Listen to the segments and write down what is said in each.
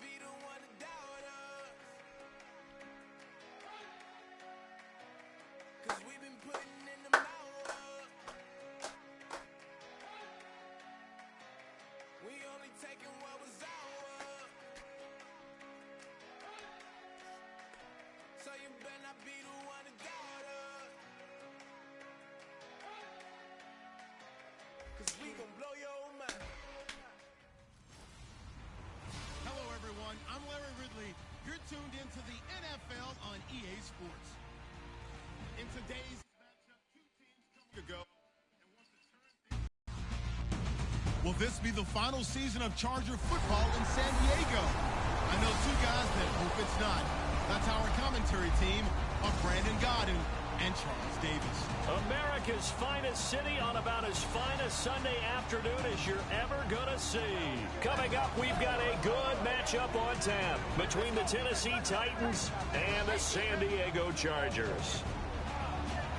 be the one to doubt us. 'Cause we've been putting in the hours. We only taking what was ours. So you better not be the one to doubt us. 'Cause we gon' blow your mind. Hello, everyone. I'm Larry Ridley. You're tuned into the NFL on EA Sports. In today's matchup, two teams come to go. Will this be the final season of Charger football in San Diego? I know two guys that hope it's not. That's our commentary team of Brandon Godden and Charles Davis. America's finest city on about as fine a Sunday afternoon as you're ever going to see. Coming up, we've got a good matchup on tap between the Tennessee Titans and the San Diego Chargers.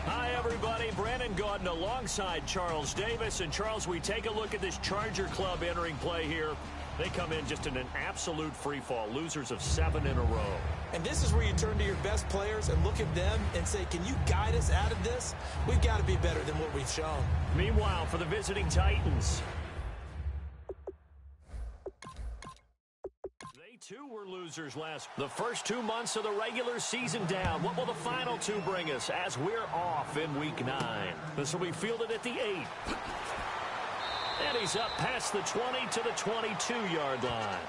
Hi, everybody. Brandon Gaudin alongside Charles Davis. And, Charles, we take a look at this Charger club entering play here. They come in just in an absolute free-fall, losers of 7 in a row. And this is where you turn to your best players and look at them and say, can you guide us out of this? We've got to be better than what we've shown. Meanwhile, for the visiting Titans, they too were losers the first 2 months of the regular season down. What will the final 2 bring us as we're off in Week 9? This will be fielded at the 8. And he's up past the 20 to the 22-yard line.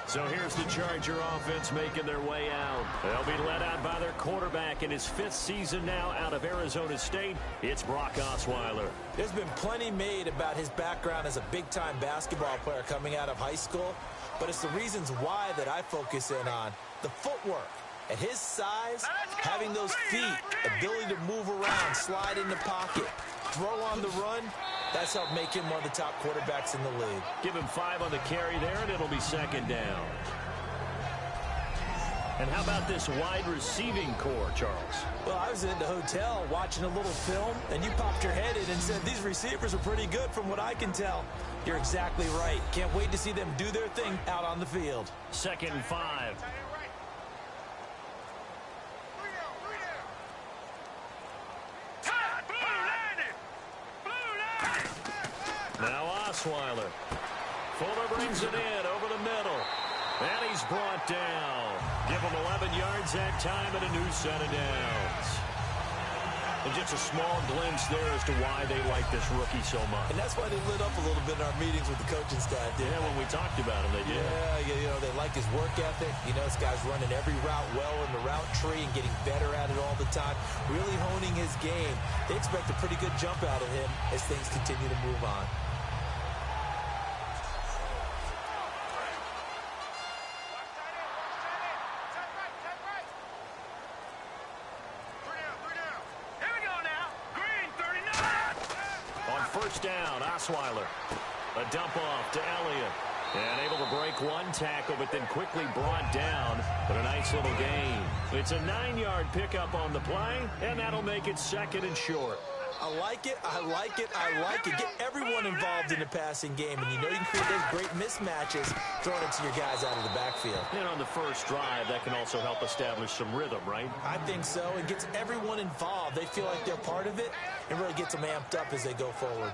So here's the Charger offense making their way out. They'll be led out by their quarterback in his 5th season now out of Arizona State. It's Brock Osweiler. There's been plenty made about his background as a big-time basketball player coming out of high school, but it's the reasons why that I focus in on. The footwork. At his size, having those feet, ability to move around, slide in the pocket, throw on the run, that's helped make him one of the top quarterbacks in the league. Give him 5 on the carry there, and it'll be 2nd down. And how about this wide receiving core, Charles? Well, I was in the hotel watching a little film, and you popped your head in and said, these receivers are pretty good from what I can tell. You're exactly right. Can't wait to see them do their thing out on the field. 2nd and 5. Now Osweiler. Fuller brings it in over the middle. And he's brought down. Give him 11 yards that time and a new set of downs. And just a small glimpse there as to why they like this rookie so much. And that's why they lit up a little bit in our meetings with the coaching staff. Yeah, when we talked about him, they did. Yeah, you know, they like his work ethic. You know, this guy's running every route well in the route tree and getting better at it all the time. Really honing his game. They expect a pretty good jump out of him as things continue to move on. Down, Osweiler. A dump off to Elliott. And able to break one tackle, but then quickly brought down. But a nice little gain. It's a 9-yard pickup on the play, and that'll make it 2nd and short. I like it, I like it, I like it. Get everyone involved in the passing game, and you know you can create those great mismatches throwing it to your guys out of the backfield. And on the first drive, that can also help establish some rhythm, right? I think so. It gets everyone involved. They feel like they're part of it, and really gets them amped up as they go forward.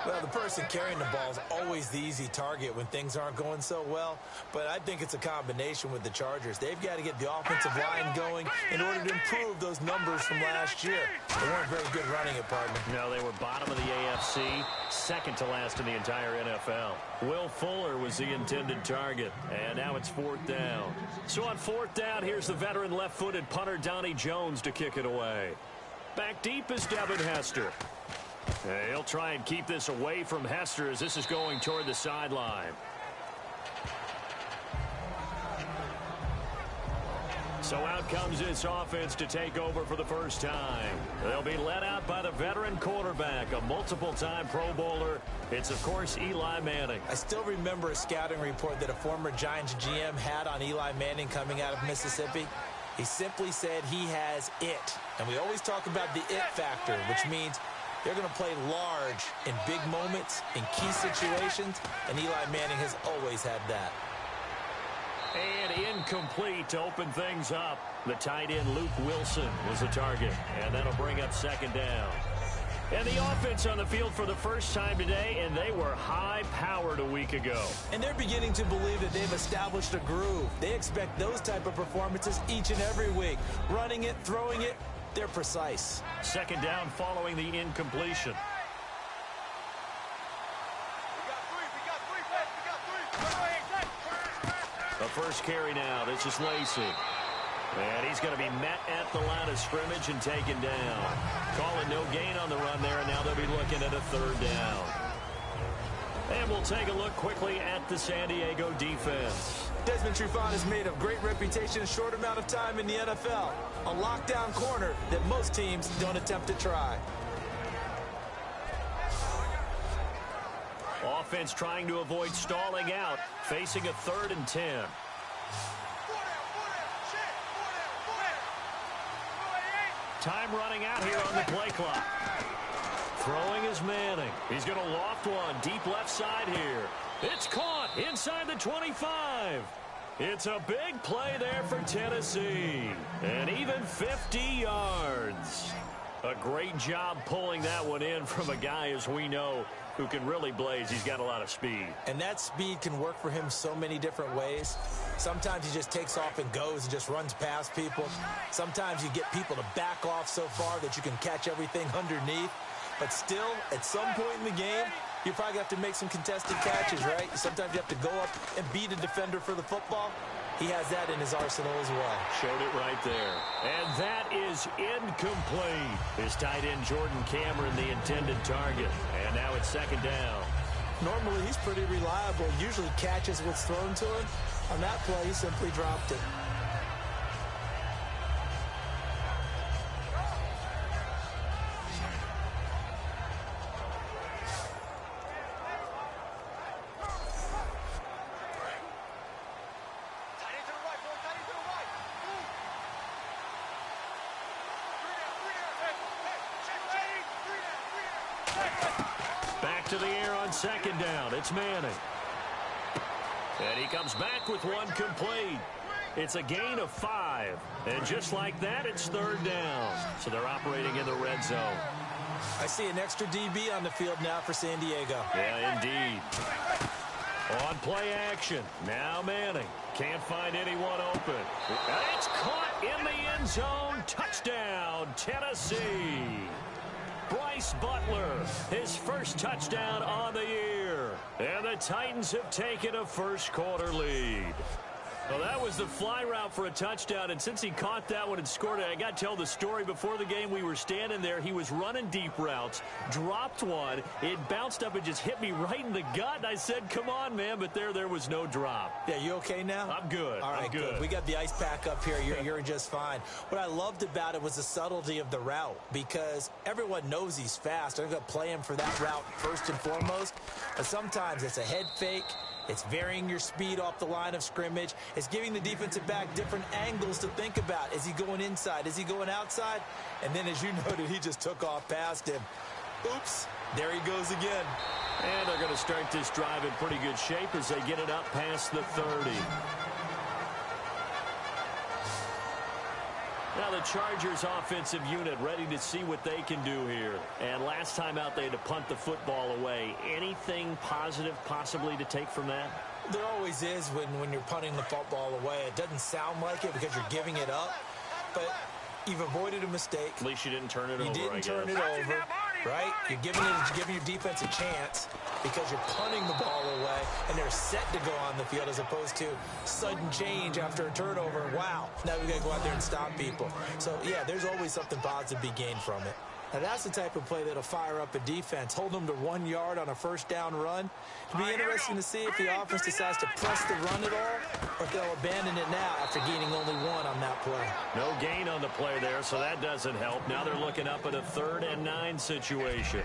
Well, the person carrying the ball is always the easy target when things aren't going so well, but I think it's a combination with the Chargers. They've got to get the offensive line going in order to improve those numbers from last year. They weren't very good running it, partner. No, they were bottom of the AFC, 2nd to last in the entire NFL. Will Fuller was the intended target, and now it's 4th down. So on 4th down, here's the veteran left-footed punter Donnie Jones to kick it away. Back deep is Devin Hester. He'll try and keep this away from Hester as this is going toward the sideline. So out comes this offense to take over for the first time. They'll be led out by the veteran quarterback, a multiple-time Pro Bowler. It's, of course, Eli Manning. I still remember a scouting report that a former Giants GM had on Eli Manning coming out of Mississippi. He simply said he has it. And we always talk about the it factor, which means They're going to play large in big moments, in key situations, and Eli Manning has always had that. And incomplete to open things up. The tight end Luke Wilson was the target, and that'll bring up second down. And the offense on the field for the first time today, and they were high-powered a week ago. And they're beginning to believe that they've established a groove. They expect those type of performances each and every week. Running it, throwing it, they're precise. Second down following the incompletion. The first carry now. This is Lacy. And he's going to be met at the line of scrimmage and taken down. Calling no gain on the run there, and now they'll be looking at a third down. And we'll take a look quickly at the San Diego defense. Desmond Trufant has made a great reputation in a short amount of time in the NFL. A lockdown corner that most teams don't attempt to try. Offense trying to avoid stalling out, facing a 3rd and 10. Time running out here on the play clock. Throwing is Manning. He's going to loft one deep left side here. It's caught inside the 25. It's a big play there for Tennessee. And even 50 yards. A great job pulling that one in from a guy, as we know, who can really blaze. He's got a lot of speed. And that speed can work for him so many different ways. Sometimes he just takes off and goes and just runs past people. Sometimes you get people to back off so far that you can catch everything underneath. But still, at some point in the game, you probably have to make some contested catches, right? Sometimes you have to go up and beat a defender for the football. He has that in his arsenal as well. Showed it right there. And that is incomplete. His tight end Jordan Cameron, the intended target. And now it's second down. Normally, he's pretty reliable. Usually catches what's thrown to him. On that play, he simply dropped it. Back to the air on second down. It's Manning. And he comes back with one complete. It's a gain of 5. And just like that, it's third down. So they're operating in the red zone. I see an extra DB on the field now for San Diego. Yeah, indeed. On play action. Now Manning. Can't find anyone open. And it's caught in the end zone. Touchdown, Tennessee. Bryce Butler, his first touchdown on the year. And the Titans have taken a first-quarter lead. Well, that was the fly route for a touchdown, and since he caught that one and scored it, I got to tell the story. Before the game, we were standing there. He was running deep routes, dropped one. It bounced up and just hit me right in the gut, and I said, come on, man, but there was no drop. Yeah, you okay now? I'm good. All right, I'm good. We got the ice pack up here. You're just fine. What I loved about it was the subtlety of the route, because everyone knows he's fast. They're going to play him for that route first and foremost, but sometimes it's a head fake. It's varying your speed off the line of scrimmage. It's giving the defensive back different angles to think about. Is he going inside? Is he going outside? And then, as you noted, he just took off past him. Oops, there he goes again. And they're going to start this drive in pretty good shape as they get it up past the 30. Now the Chargers offensive unit ready to see what they can do here. And last time out they had to punt the football away. Anything positive possibly to take from that? There always is when you're punting the football away. It doesn't sound like it because you're giving it up, but you've avoided a mistake. At least you didn't turn it over, I guess. You didn't turn it over, right? You're giving your defense a chance because you're punting the ball away, and they're set to go on the field as opposed to sudden change after a turnover. Wow, now we got to go out there and stop people. So, yeah, there's always something positive to be gained from it. Now, that's the type of play that'll fire up a defense. Hold them to 1 yard on a first down run. It'll be interesting to see if the offense decides to press the run at all or if they'll abandon it now after gaining only 1 on that play. No gain on the play there, so that doesn't help. Now they're looking up at a 3rd and 9 situation.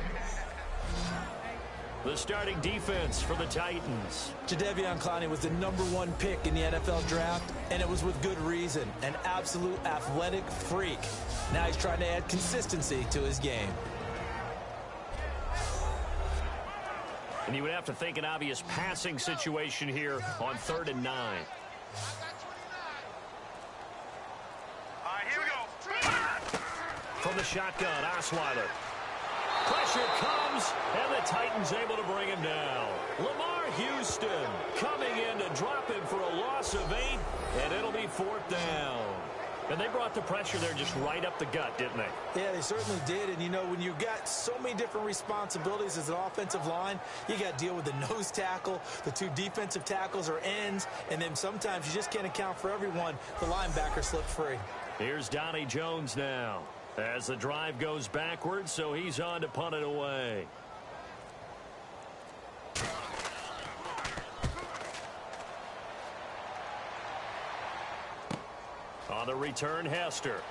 The starting defense for the Titans. Jadeveon Clowney was the #1 pick in the NFL draft, and it was with good reason. An absolute athletic freak. Now he's trying to add consistency to his game. And you would have to think an obvious passing situation here on 3rd and 9. Here we go. From the shotgun, Osweiler. Pressure comes, and the Titans able to bring him down. Lamar Houston coming in to drop him for a loss of 8, and it'll be 4th down. And they brought the pressure there just right up the gut, didn't they? Yeah, they certainly did. And, you know, when you've got so many different responsibilities as an offensive line, you got to deal with the nose tackle, the 2 defensive tackles or ends, and then sometimes you just can't account for everyone. The linebacker slipped free. Here's Donnie Jones now as the drive goes backwards, so he's on to punt it away. On the return, Hester.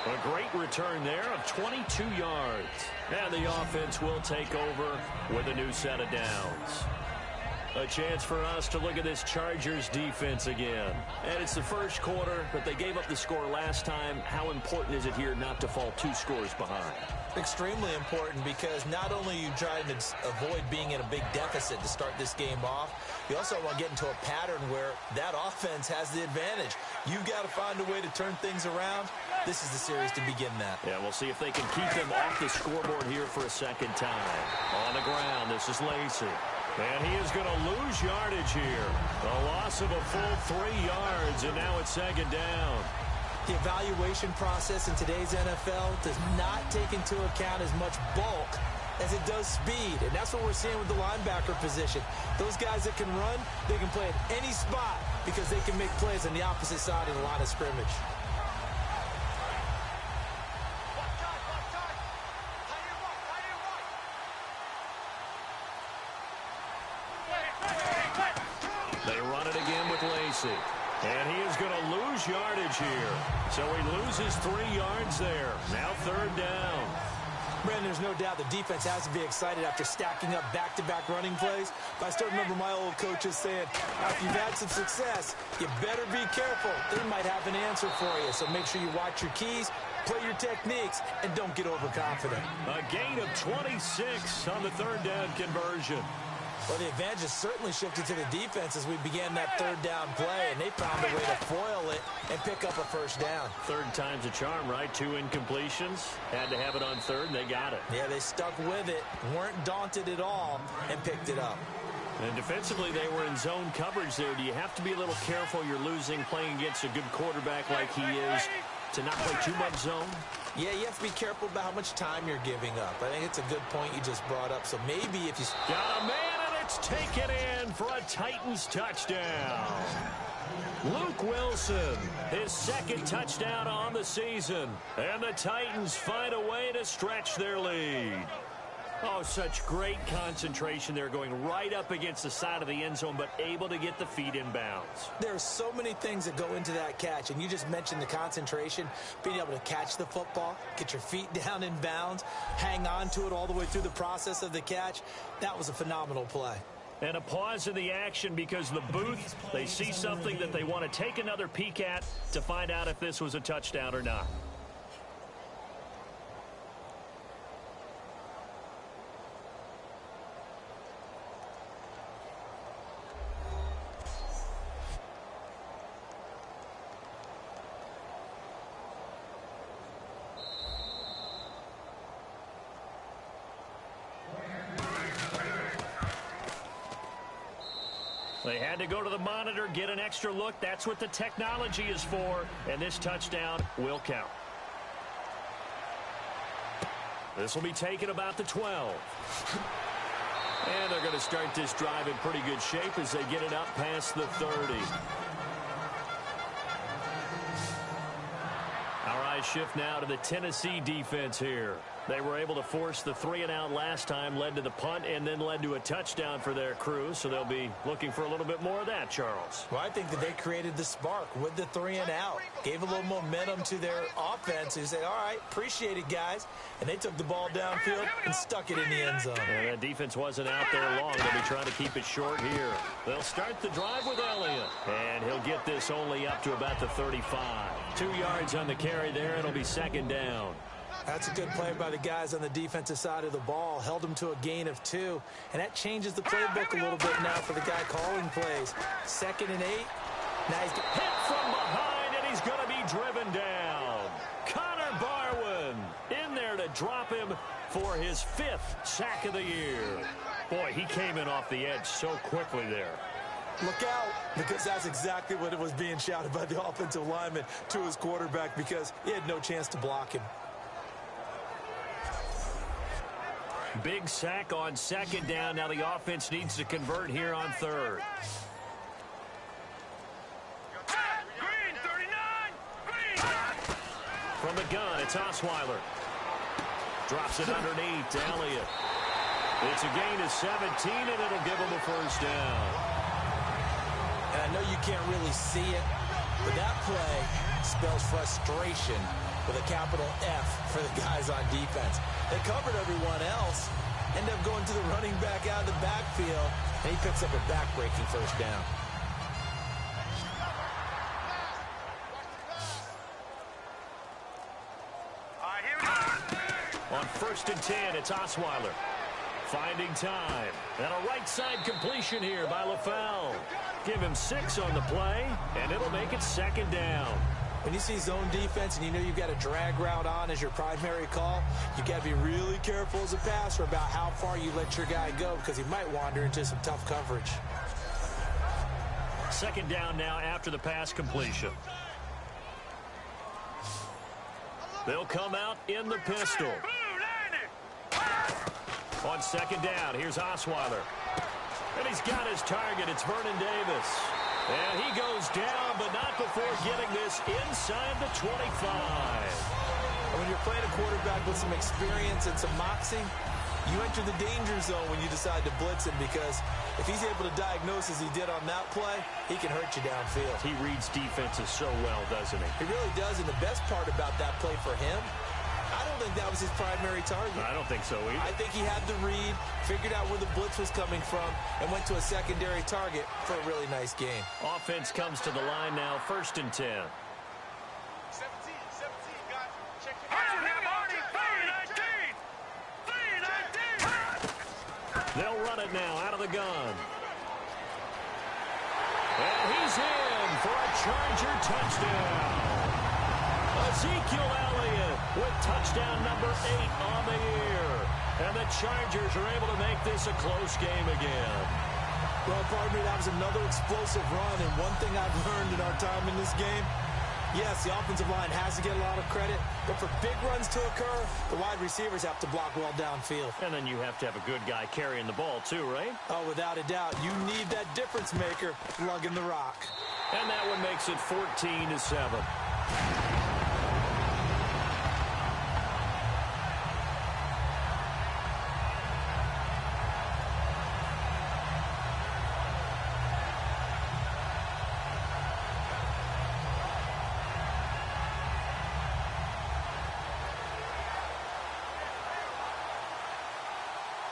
A great return there of 22 yards. And the offense will take over with a new set of downs. A chance for us to look at this Chargers defense again. And it's the first quarter, but they gave up the score last time. How important is it here not to fall 2 scores behind? Extremely important, because not only are you trying to avoid being in a big deficit to start this game off, you also want to get into a pattern where that offense has the advantage. You've got to find a way to turn things around. This is the series to begin that. Yeah, we'll see if they can keep them off the scoreboard here for a second time. On the ground, this is Lacy. And he is going to lose yardage here. A loss of a full 3 yards, and now it's 2nd down. The evaluation process in today's NFL does not take into account as much bulk as it does speed. And that's what we're seeing with the linebacker position. Those guys that can run, they can play at any spot because they can make plays on the opposite side of the line of scrimmage. They run it again with Lacy. And he is going to lose yardage here. So he loses 3 yards there. Now 3rd down. Brandon, there's no doubt the defense has to be excited after stacking up back-to-back running plays. But I still remember my old coaches saying, after you've had some success, you better be careful. They might have an answer for you. So make sure you watch your keys, play your techniques, and don't get overconfident. A gain of 26 on the 3rd down conversion. Well, the advantage has certainly shifted to the defense as we began that 3rd down play, and they found a way to foil it and pick up a 1st down. 3rd time's a charm, right? 2 incompletions. Had to have it on 3rd, and they got it. Yeah, they stuck with it, weren't daunted at all, and picked it up. And defensively, they were in zone coverage there. Do you have to be a little careful? You're losing, playing against a good quarterback like he is, to not play too much zone? Yeah, you have to be careful about how much time you're giving up. I think it's a good point you just brought up. So maybe if you... Got a man, and it's taken in for a Titans touchdown. Luke Wilson, his 2nd touchdown on the season. And the Titans find a way to stretch their lead. Oh, such great concentration there, going right up against the side of the end zone, but able to get the feet in bounds. There are so many things that go into that catch, and you just mentioned the concentration, being able to catch the football, get your feet down in bounds, hang on to it all the way through the process of the catch. That was a phenomenal play. And a pause in the action because the booth, they see something that they want to take another peek at to find out if this was a touchdown or not. They had to go to the monitor, get an extra look. That's what the technology is for, and this touchdown will count. This will be taken about the 12. And they're going to start this drive in pretty good shape as they get it up past the 30. Our eyes shift now to the Tennessee defense here. They were able to force the 3-and-out last time, led to the punt, and then led to a touchdown for their crew. So they'll be looking for a little bit more of that, Charles. Well, I think that they created the spark with the 3-and-out. Gave a little momentum to their offense who said, all right, appreciate it, guys. And they took the ball downfield and stuck it in the end zone. And that defense wasn't out there long. They'll be trying to keep it short here. They'll start the drive with Elliott. And he'll get this only up to about the 35. 2 yards on the carry there. It'll be 2nd down. That's a good play by the guys on the defensive side of the ball. Held them to a gain of 2. And that changes the playbook a little bit now for the guy calling plays. 2nd and 8. Now he's got hit from behind, and he's going to be driven down. Connor Barwin in there to drop him for his 5th sack of the year. Boy, he came in off the edge so quickly there. Look out, because that's exactly what it was being shouted by the offensive lineman to his quarterback, because he had no chance to block him. Big sack on 2nd down. Now the offense needs to convert here on 3rd. Green, 39! Green! From the gun, it's Osweiler. Drops it underneath to Elliott. It's a gain of 17, and it'll give him a 1st down. And I know you can't really see it, but that play spells frustration with a capital F for the guys on defense. They covered everyone else, end up going to the running back out of the backfield, and he picks up a back-breaking 1st down. On 1st and 10, it's Osweiler. Finding time. And a right side completion here by LaFell. Give him 6 on the play, and it'll make it 2nd down. When you see zone defense and you know you've got a drag route on as your primary call, you got to be really careful as a passer about how far you let your guy go, because he might wander into some tough coverage. 2nd down now after the pass completion. They'll come out in the pistol. On 2nd down, here's Osweiler. And he's got his target. It's Vernon Davis. And he goes down, but not before getting this inside the 25. And when you're playing a quarterback with some experience and some moxie, you enter the danger zone when you decide to blitz him, because if he's able to diagnose as he did on that play, he can hurt you downfield. He reads defenses so well, doesn't he? He really does, and the best part about that play for him, I don't think that was his primary target. I don't think so either. I think he had the read, figured out where the blitz was coming from, and went to a secondary target for a really nice game. Offense comes to the line now, 1st and 10. 17, guys. Check it out. They'll run it now out of the gun. And he's in for a Charger touchdown. Ezekiel Elliott with touchdown number 8 on the year. And the Chargers are able to make this a close game again. Well, partner, that was another explosive run, and one thing I've learned in our time in this game, yes, the offensive line has to get a lot of credit, but for big runs to occur, the wide receivers have to block well downfield. And then you have to have a good guy carrying the ball too, right? Oh, without a doubt. You need that difference maker lugging the rock. And that one makes it 14-7.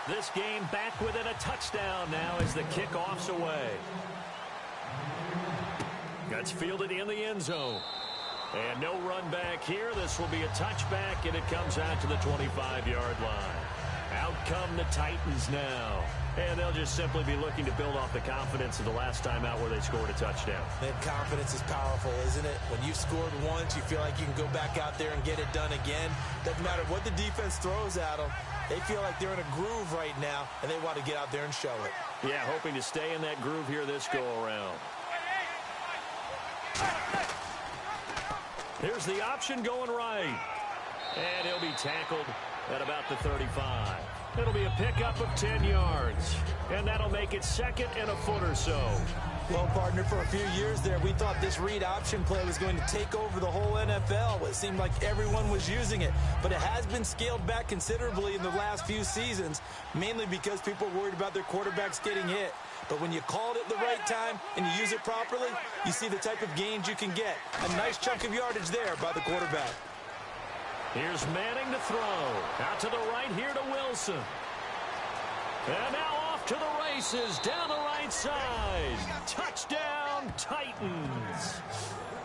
This game back within a touchdown now as the kickoff's away. That's fielded in the end zone. And no run back here. This will be a touchback, and it comes out to the 25-yard line. Out come the Titans now. And they'll just simply be looking to build off the confidence of the last time out where they scored a touchdown. And confidence is powerful, isn't it? When you've scored once, you feel like you can go back out there and get it done again. Doesn't matter what the defense throws at them. They feel like they're in a groove right now, and they want to get out there and show it. Yeah, hoping to stay in that groove here this go-around. Here's the option going right. And he'll be tackled at about the 35. It'll be a pickup of 10 yards. And that'll make it 2nd and a foot or so. Well, partner, for a few years there, we thought this read option play was going to take over the whole NFL. It seemed like everyone was using it. But it has been scaled back considerably in the last few seasons, mainly because people are worried about their quarterbacks getting hit. But when you call it at the right time and you use it properly, you see the type of gains you can get. A nice chunk of yardage there by the quarterback. Here's Manning to throw. Out to the right here to Wilson. And now off off to the races down the right side. Touchdown, Titans.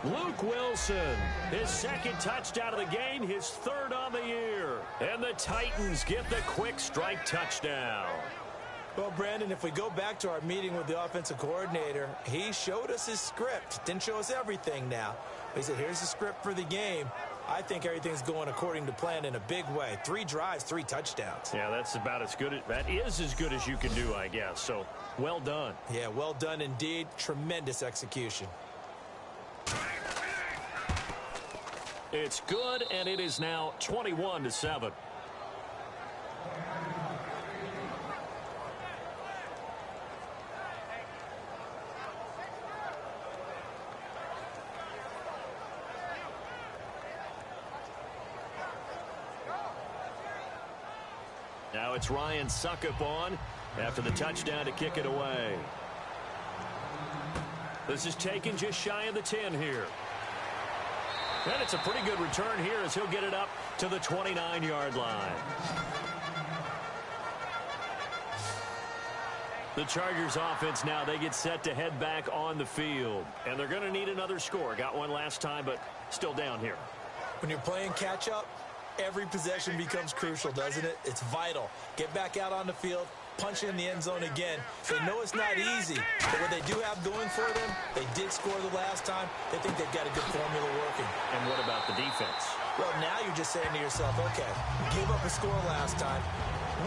Luke Wilson, his second touchdown of the game, his third on the year. And the Titans get the quick strike touchdown. Well, Brandon, if we go back to our meeting with the offensive coordinator, he showed us his script. Didn't show us everything now. But he said, here's the script for the game. I think everything's going according to plan in a big way. 3 drives, 3 touchdowns. Yeah, that's about as good. That is as good as you can do, I guess. So, well done. Yeah, well done indeed. Tremendous execution. It's good, and it is now 21-7. Now it's Ryan Suckup on after the touchdown to kick it away. This is taken just shy of the 10 here. And it's a pretty good return here as he'll get it up to the 29-yard line. The Chargers offense now, they get set to head back on the field. And they're going to need another score. Got one last time, but still down here. When you're playing catch-up, every possession becomes crucial, doesn't it? It's vital. Get back out on the field, punch in the end zone again. They know it's not easy, but what they do have going for them, they did score the last time. They think they've got a good formula working. And what about the defense? Well, now you're just saying to yourself, okay, we gave up a score last time.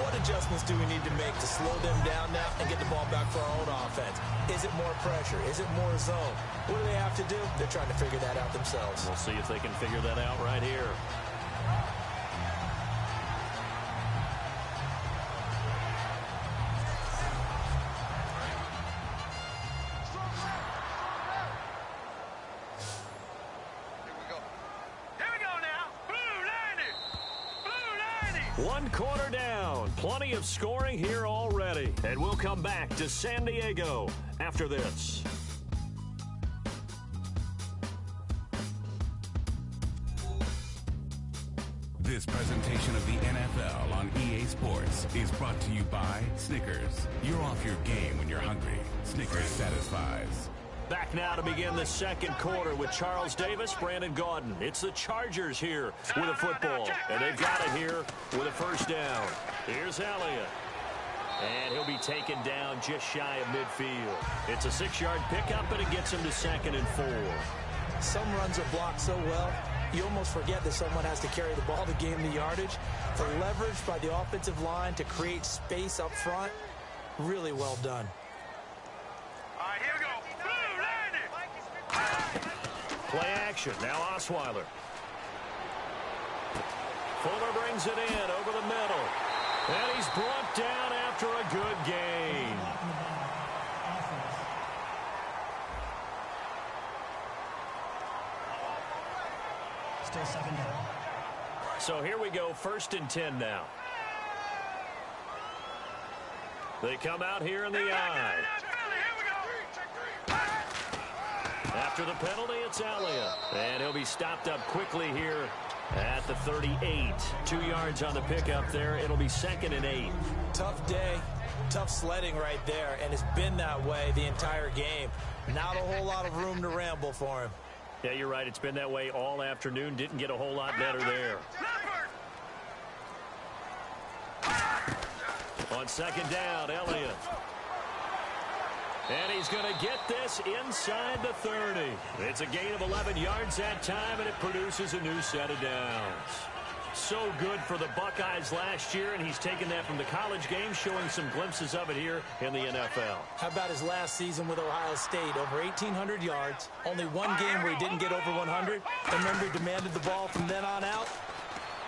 What adjustments do we need to make to slow them down now and get the ball back for our own offense? Is it more pressure? Is it more zone? What do they have to do? They're trying to figure that out themselves. We'll see if they can figure that out right here. One quarter down. Plenty of scoring here already. And we'll come back to San Diego after this. This presentation of the NFL on EA Sports is brought to you by Snickers. You're off your game when you're hungry. Snickers satisfies. Back now to begin the second quarter with Charles Davis, Brandon Gaudin. It's the Chargers here with a football, and they've got it here with a first down. Here's Elliott, and he'll be taken down just shy of midfield. It's a 6-yard pickup, and it gets him to 2nd and 4. Some runs are blocked so well, you almost forget that someone has to carry the ball to gain the yardage. The leverage by the offensive line to create space up front, really well done. Play action. Now Osweiler. Fuller brings it in over the middle. And he's brought down after a good gain. Still 2nd down. So here we go, 1st and 10 now. They come out here in the eye. After the penalty, it's Elliott. And he'll be stopped up quickly here at the 38. 2 yards on the pickup there. It'll be 2nd and 8. Tough day, tough sledding right there, and it's been that way the entire game. Not a whole lot of room to ramble for him. Yeah, you're right. It's been that way all afternoon. Didn't get a whole lot better there. On 2nd down, Elliott. And he's going to get this inside the 30. It's a gain of 11 yards that time, and it produces a new set of downs. So good for the Buckeyes last year, and he's taken that from the college game, showing some glimpses of it here in the NFL. How about his last season with Ohio State? Over 1,800 yards. Only one game where he didn't get over 100. And remember, he demanded the ball from then on out.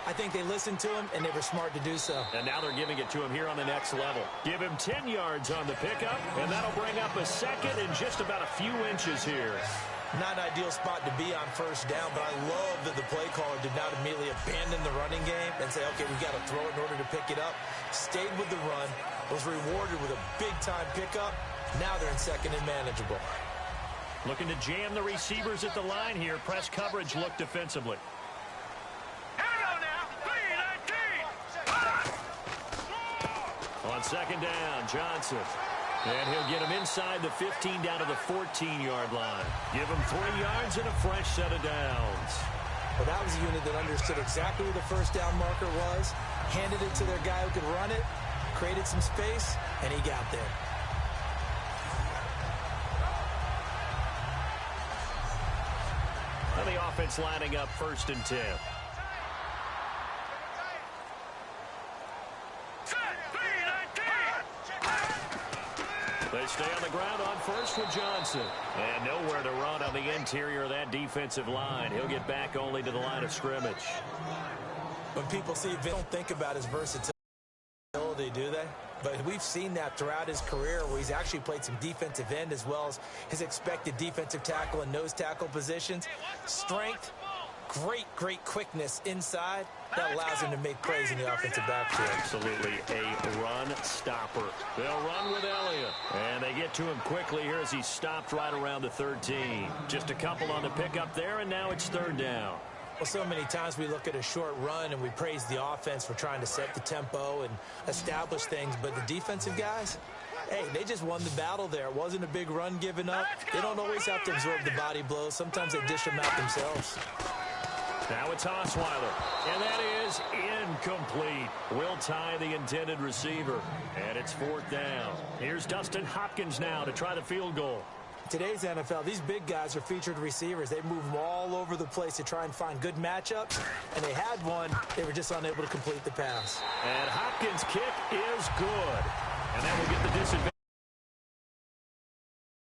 I think they listened to him, and they were smart to do so. And now they're giving it to him here on the next level. Give him 10 yards on the pickup, and that'll bring up a 2nd and just about a few inches here. Not an ideal spot to be on 1st down, but I love that the play caller did not immediately abandon the running game and say, okay, we've got to throw it in order to pick it up. Stayed with the run, was rewarded with a big-time pickup. Now they're in 2nd and manageable. Looking to jam the receivers at the line here. Press coverage look defensively. On On second down, Johnson. And he'll get him inside the 15 down to the 14-yard line. Give him 3 yards and a fresh set of downs. Well, that was a unit that understood exactly where the first down marker was, handed it to their guy who could run it, created some space, and he got there. And the offense lining up 1st and 10. They stay on the ground on first with Johnson. And nowhere to run on the interior of that defensive line. He'll get back only to the line of scrimmage. When people see Vince, don't think about his versatility, do they? But we've seen that throughout his career where he's actually played some defensive end as well as his expected defensive tackle and nose tackle positions. Strength, great quickness inside. That allows him to make plays in the offensive backfield. Absolutely a run stopper. They'll run with Elliott. And they get to him quickly here as he's stopped right around the 13. Just a couple on the pickup there, and now it's 3rd down. Well, so many times we look at a short run and we praise the offense for trying to set the tempo and establish things. But the defensive guys, hey, they just won the battle there. It wasn't a big run given up. They don't always have to absorb the body blows. Sometimes they dish them out themselves. Now it's Osweiler, and that is incomplete. Will tie the intended receiver, and it's 4th down. Here's Dustin Hopkins now to try the field goal. Today's NFL, these big guys are featured receivers. They move them all over the place to try and find good matchups, and they had one. They were just unable to complete the pass. And Hopkins' kick is good, and that will get the disadvantage.